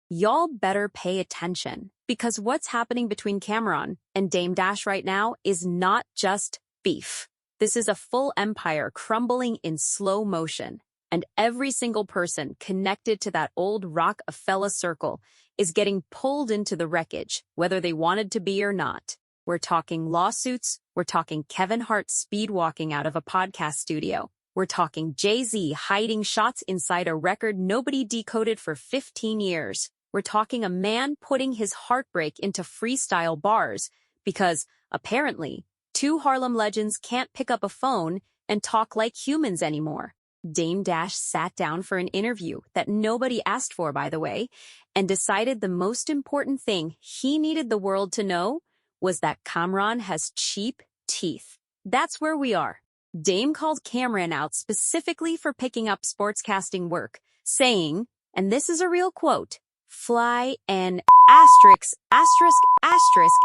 y'all better pay attention, because what's happening between Cameron and Dame Dash right now is not just beef. This is a full empire crumbling in slow motion, and every single person connected to that old Roc-A-Fella circle is getting pulled into the wreckage, whether they wanted to be or not. We're talking lawsuits, we're talking Kevin Hart speed walking out of a podcast studio, we're talking Jay-Z hiding shots inside a record nobody decoded for 15 years. We're talking a man putting his heartbreak into freestyle bars because, apparently, two Harlem legends can't pick up a phone and talk like humans anymore. Dame Dash sat down for an interview that nobody asked for, by the way, and decided the most important thing he needed the world to know was that Cameron has cheap teeth. That's where we are. Dame called Cameron out specifically for picking up sportscasting work, saying, and this is a real quote, "Fly an asterisk,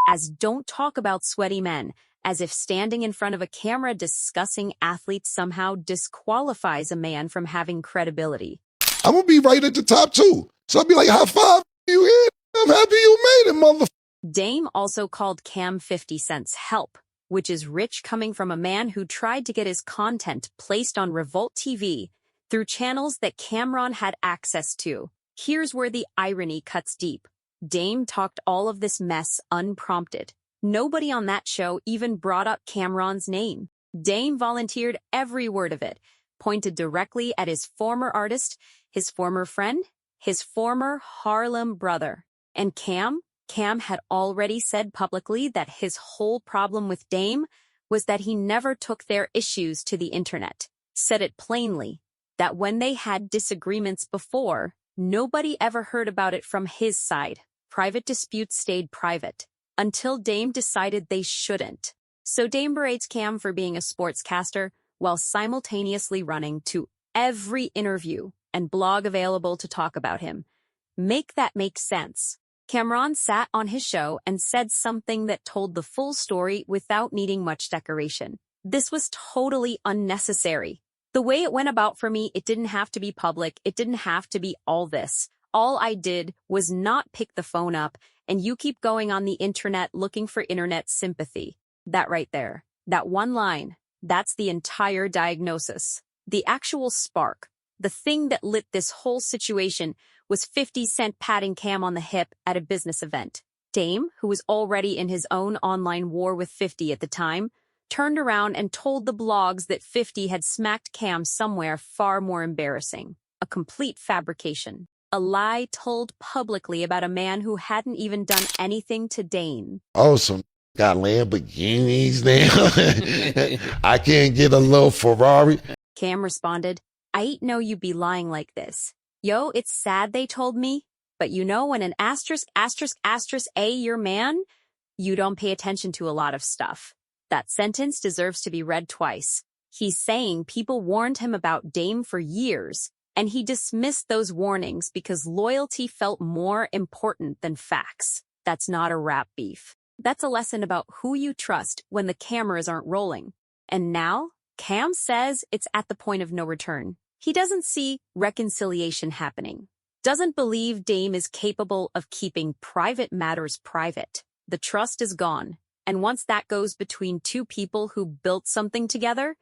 as don't talk about sweaty men, as if standing in front of a camera discussing athletes somehow disqualifies a man from having credibility." I'm gonna be right at the top too. So I'll be like, high five, you hit. I'm happy you made it, mother. Dame also called Cam 50 Cent's help, which is rich coming from a man who tried to get his content placed on Revolt TV through channels that Cameron had access to. Here's where the irony cuts deep. Dame talked all of this mess unprompted. Nobody on that show even brought up Cameron's name. Dame volunteered every word of it, pointed directly at his former artist, his former friend, his former Harlem brother. And Cam had already said publicly that his whole problem with Dame was that he never took their issues to the internet. Said it plainly, that when they had disagreements before, nobody ever heard about it from his side. Private disputes stayed private, until Dame decided they shouldn't. So Dame berates Cam for being a sportscaster while simultaneously running to every interview and blog available to talk about him. Make that make sense. Cameron sat on his show and said something that told the full story without needing much decoration. This was totally unnecessary. The way it went about for me, it didn't have to be public. It didn't have to be all this. All I did was not pick the phone up, and you keep going on the internet looking for internet sympathy. That right there. That one line. That's the entire diagnosis. The actual spark. The thing that lit this whole situation was 50 Cent patting Cam on the hip at a business event. Dame, who was already in his own online war with 50 at the time, turned around and told the blogs that 50 had smacked Cam somewhere far more embarrassing. A complete fabrication. A lie told publicly about a man who hadn't even done anything to Dame. Awesome. Got Lamborghinis now. I can't get a little Ferrari. Cam responded, "I ain't know you be lying like this. Yo, it's sad they told me, but you know when an asterisk A your man, you don't pay attention to a lot of stuff." That sentence deserves to be read twice. He's saying people warned him about Dame for years, and he dismissed those warnings because loyalty felt more important than facts. That's not a rap beef. That's a lesson about who you trust when the cameras aren't rolling. And now, Cam says it's at the point of no return. He doesn't see reconciliation happening. Doesn't believe Dame is capable of keeping private matters private. The trust is gone. And once that goes between two people who built something together,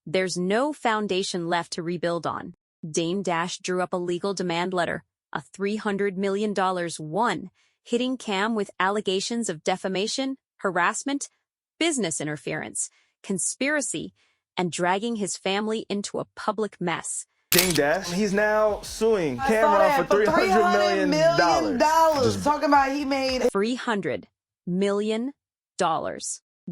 there's no foundation left to rebuild on. Dame Dash drew up a legal demand letter, a $300 million won, hitting Cam with allegations of defamation, harassment, business interference, conspiracy, and dragging his family into a public mess. Dame Dash, he's now suing Cameron for $300 million. Talking about he made $300 million.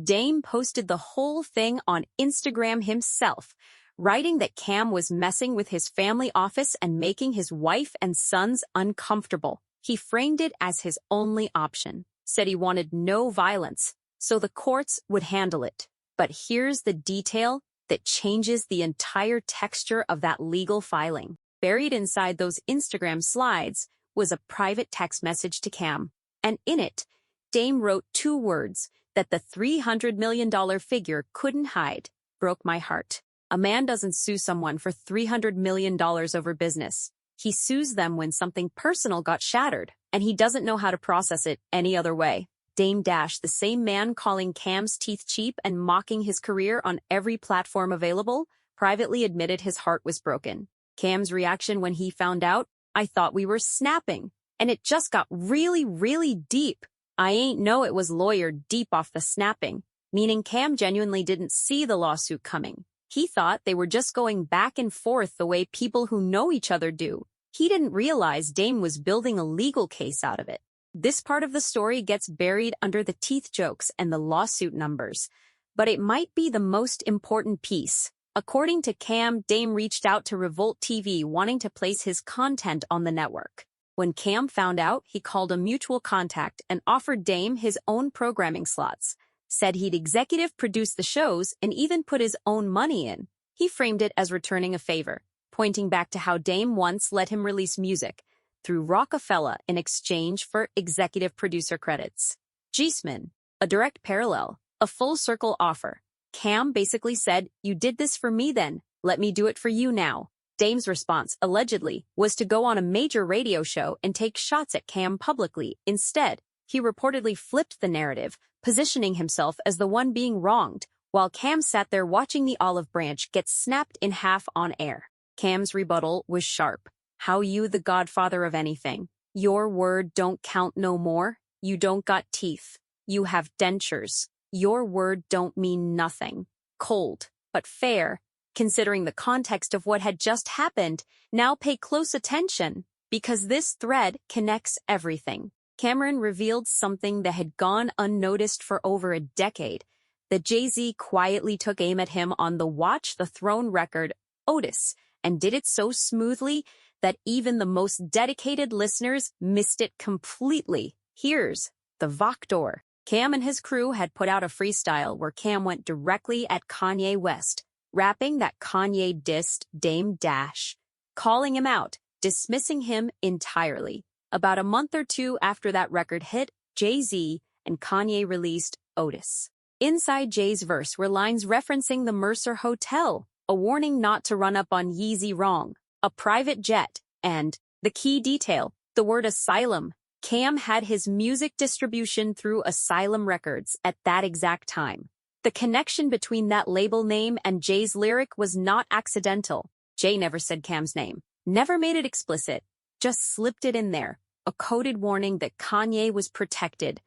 Dame posted the whole thing on Instagram himself, writing that Cam was messing with his family office and making his wife and sons uncomfortable. He framed it as his only option, said he wanted no violence, so the courts would handle it. But here's the detail that changes the entire texture of that legal filing. Buried inside those Instagram slides was a private text message to Cam, and in it, Dame wrote two words that the $300 million figure couldn't hide. "Broke my heart." A man doesn't sue someone for $300 million over business. He sues them when something personal got shattered, and he doesn't know how to process it any other way. Dame Dash, the same man calling Cam's teeth cheap and mocking his career on every platform available, privately admitted his heart was broken. Cam's reaction when he found out, "I thought we were snapping, and it just got really, really deep. I ain't know it was lawyered deep off the snapping," meaning Cam genuinely didn't see the lawsuit coming. He thought they were just going back and forth the way people who know each other do. He didn't realize Dame was building a legal case out of it. This part of the story gets buried under the teeth jokes and the lawsuit numbers, but it might be the most important piece. According to Cam, Dame reached out to Revolt TV wanting to place his content on the network. When Cam found out, he called a mutual contact and offered Dame his own programming slots, said he'd executive produce the shows and even put his own money in. He framed it as returning a favor, pointing back to how Dame once let him release music through Roc-A-Fella in exchange for executive producer credits. Gisman, a direct parallel, a full circle offer. Cam basically said, "You did this for me then, let me do it for you now." Dame's response, allegedly, was to go on a major radio show and take shots at Cam publicly. Instead, he reportedly flipped the narrative, positioning himself as the one being wronged, while Cam sat there watching the olive branch get snapped in half on air. Cam's rebuttal was sharp. "How you the godfather of anything? Your word don't count no more. You don't got teeth. You have dentures. Your word don't mean nothing." Cold, but fair. Considering the context of what had just happened, now pay close attention, because this thread connects everything. Cameron revealed something that had gone unnoticed for over a decade, that Jay-Z quietly took aim at him on the Watch the Throne record, Otis, and did it so smoothly that even the most dedicated listeners missed it completely. Here's the Voktor. Cam and his crew had put out a freestyle where Cam went directly at Kanye West, rapping that Kanye dissed Dame Dash, calling him out, dismissing him entirely. About a month or two after that record hit, Jay-Z and Kanye released Otis. Inside Jay's verse were lines referencing the Mercer Hotel, a warning not to run up on Yeezy wrong, a private jet, and, the key detail, the word asylum. Cam had his music distribution through Asylum Records at that exact time. The connection between that label name and Jay's lyric was not accidental. Jay never said Cam's name, never made it explicit, just slipped it in there, a coded warning that Kanye was protected,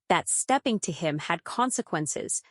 that stepping to him had consequences,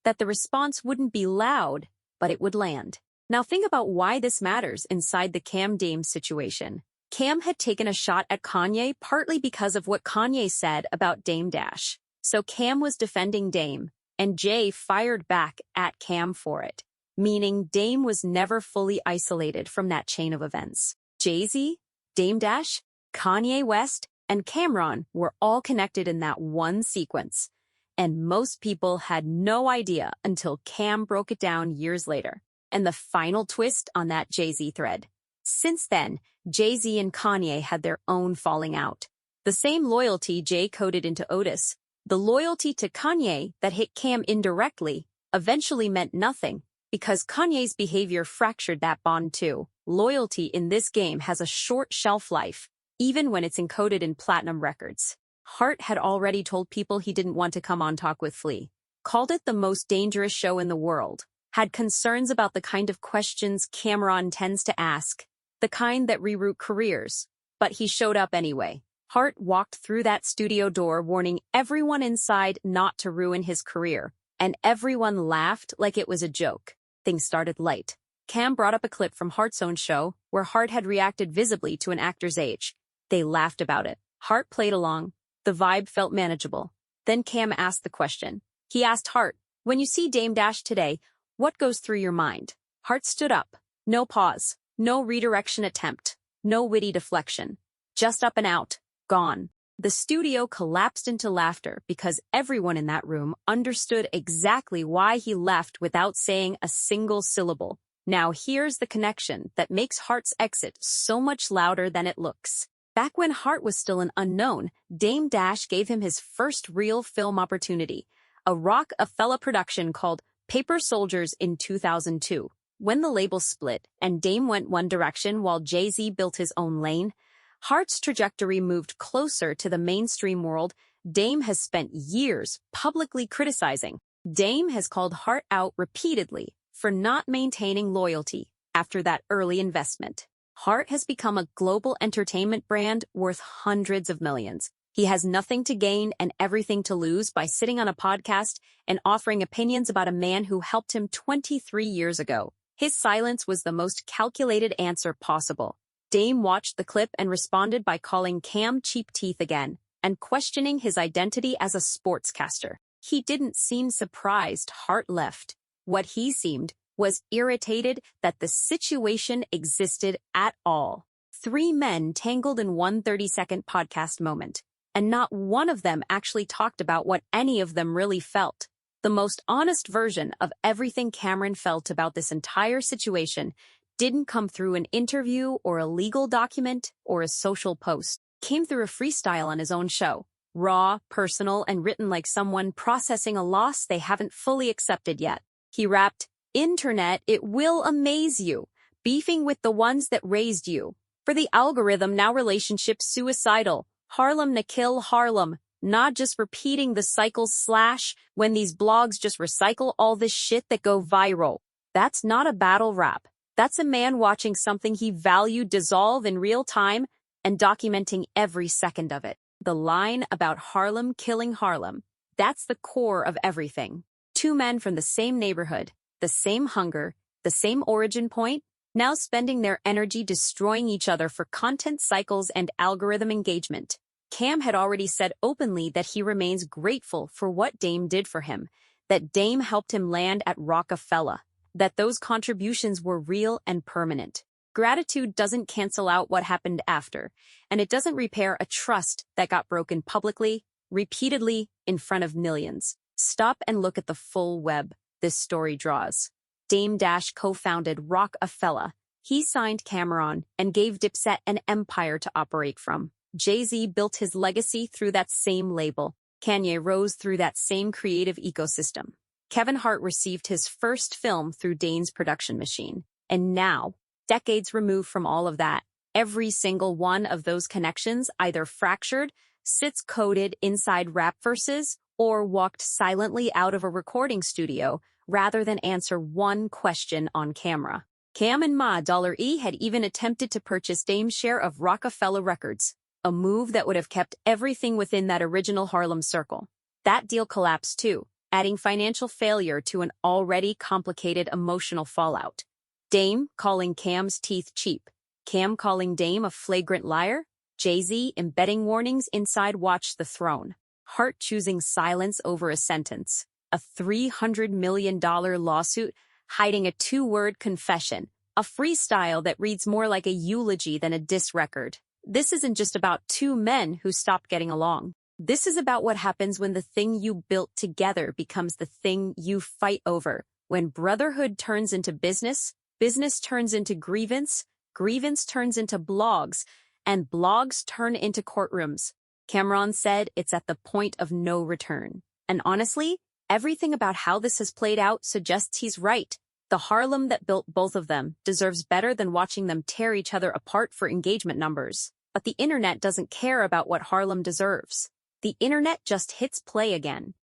that the response wouldn't be loud, but it would land. Now think about why this matters inside the Cam Dame situation. Cam had taken a shot at Kanye partly because of what Kanye said about Dame Dash. So Cam was defending Dame, and Jay fired back at Cam for it, meaning Dame was never fully isolated from that chain of events. Jay-Z, Dame Dash, Kanye West, and Cam'ron were all connected in that one sequence, and most people had no idea until Cam broke it down years later. And the final twist on that Jay-Z thread. Since then, Jay-Z and Kanye had their own falling out. The same loyalty Jay coded into Otis, the loyalty to Kanye that hit Cam indirectly, eventually meant nothing, because Kanye's behavior fractured that bond too. Loyalty in this game has a short shelf life, even when it's encoded in platinum records. Hart had already told people he didn't want to come on Talk with Flea, called it the most dangerous show in the world, had concerns about the kind of questions Cam'ron tends to ask, the kind that reroute careers, but he showed up anyway. Hart walked through that studio door warning everyone inside not to ruin his career, and everyone laughed like it was a joke. Things started light. Cam brought up a clip from Hart's own show, where Hart had reacted visibly to an actor's age. They laughed about it. Hart played along. The vibe felt manageable. Then Cam asked the question. He asked Hart, "When you see Dame Dash today, what goes through your mind?" Hart stood up. No pause. No redirection attempt. No witty deflection. Just up and out. Gone. The studio collapsed into laughter because everyone in that room understood exactly why he left without saying a single syllable. Now here's the connection that makes Hart's exit so much louder than it looks. Back when Hart was still an unknown, Dame Dash gave him his first real film opportunity, a Roc-A-Fella production called Paper Soldiers in 2002. When the label split and Dame went one direction while Jay-Z built his own lane, Hart's trajectory moved closer to the mainstream world. Dame has spent years publicly criticizing. Dame has called Hart out repeatedly for not maintaining loyalty after that early investment. Hart has become a global entertainment brand worth hundreds of millions. He has nothing to gain and everything to lose by sitting on a podcast and offering opinions about a man who helped him 23 years ago. His silence was the most calculated answer possible. Dame watched the clip and responded by calling Cam cheap teeth again and questioning his identity as a sportscaster. He didn't seem surprised Hart left. What he seemed was irritated that the situation existed at all. Three men tangled in one 30-second podcast moment, and not one of them actually talked about what any of them really felt. The most honest version of everything Cameron felt about this entire situation didn't come through an interview or a legal document or a social post. It came through a freestyle on his own show. Raw, personal, and written like someone processing a loss they haven't fully accepted yet. He rapped, "Internet, it will amaze you. Beefing with the ones that raised you. For the algorithm, now relationships suicidal. Harlem na kill Harlem. Not just repeating the cycle / when these blogs just recycle all this shit that go viral." That's not a battle rap. That's a man watching something he valued dissolve in real time and documenting every second of it. The line about Harlem killing Harlem, that's the core of everything. Two men from the same neighborhood, the same hunger, the same origin point, now spending their energy destroying each other for content cycles and algorithm engagement. Cam had already said openly that he remains grateful for what Dame did for him, that Dame helped him land at Roc-A-Fella, that those contributions were real and permanent. Gratitude doesn't cancel out what happened after, and it doesn't repair a trust that got broken publicly, repeatedly, in front of millions. Stop and look at the full web this story draws. Dame Dash co-founded Roc-A-Fella. He signed Cameron and gave Dipset an empire to operate from. Jay-Z built his legacy through that same label. Kanye rose through that same creative ecosystem. Kevin Hart received his first film through Dame's production machine. And now, decades removed from all of that, every single one of those connections either fractured, sits coded inside rap verses, or walked silently out of a recording studio rather than answer one question on camera. Cam and Ma $E had even attempted to purchase Dame's share of Roc-A-Fella Records, a move that would have kept everything within that original Harlem circle. That deal collapsed too, adding financial failure to an already complicated emotional fallout. Dame calling Cam's teeth cheap, Cam calling Dame a flagrant liar, Jay-Z embedding warnings inside Watch the Throne, Hart choosing silence over a sentence, a $300 million lawsuit hiding a 2-word confession, a freestyle that reads more like a eulogy than a diss record. This isn't just about two men who stopped getting along. This is about what happens when the thing you built together becomes the thing you fight over. When brotherhood turns into business, business turns into grievance, grievance turns into blogs, and blogs turn into courtrooms. Cameron said it's at the point of no return. And honestly, everything about how this has played out suggests he's right. The Harlem that built both of them deserves better than watching them tear each other apart for engagement numbers. But the internet doesn't care about what Harlem deserves. The internet just hits play again.